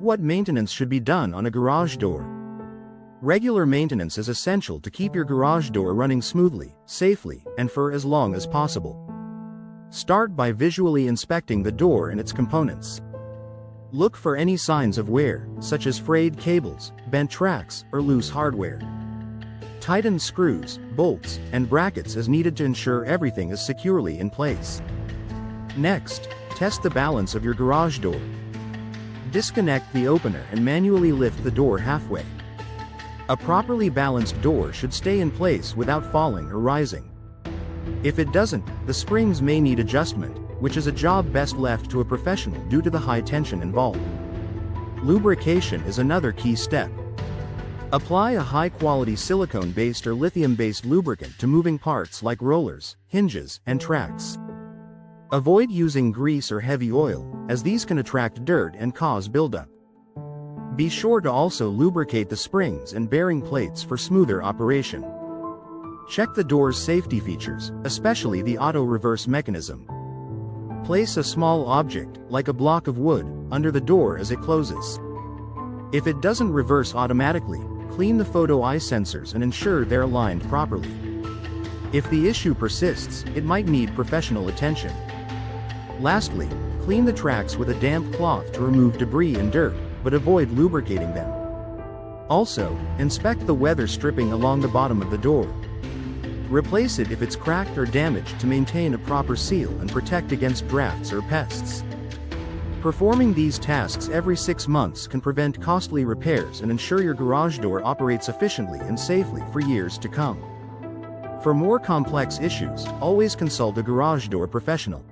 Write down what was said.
What maintenance should be done on a garage door? Regular maintenance is essential to keep your garage door running smoothly, safely, and for as long as possible. Start by visually inspecting the door and its components. Look for any signs of wear, such as frayed cables, bent tracks, or loose hardware. Tighten screws, bolts, and brackets as needed to ensure everything is securely in place. Next, test the balance of your garage door. Disconnect the opener and manually lift the door halfway. A properly balanced door should stay in place without falling or rising. If it doesn't, the springs may need adjustment, which is a job best left to a professional due to the high tension involved. Lubrication is another key step. Apply a high-quality silicone-based or lithium-based lubricant to moving parts like rollers, hinges, and tracks. Avoid using grease or heavy oil, as these can attract dirt and cause buildup. Be sure to also lubricate the springs and bearing plates for smoother operation. Check the door's safety features, especially the auto-reverse mechanism. Place a small object, like a block of wood, under the door as it closes. If it doesn't reverse automatically, clean the photo eye sensors and ensure they're aligned properly. If the issue persists, it might need professional attention. Lastly, clean the tracks with a damp cloth to remove debris and dirt, but avoid lubricating them. Also, inspect the weather stripping along the bottom of the door. Replace it if it's cracked or damaged to maintain a proper seal and protect against drafts or pests. Performing these tasks every 6 months can prevent costly repairs and ensure your garage door operates efficiently and safely for years to come. For more complex issues, always consult a garage door professional.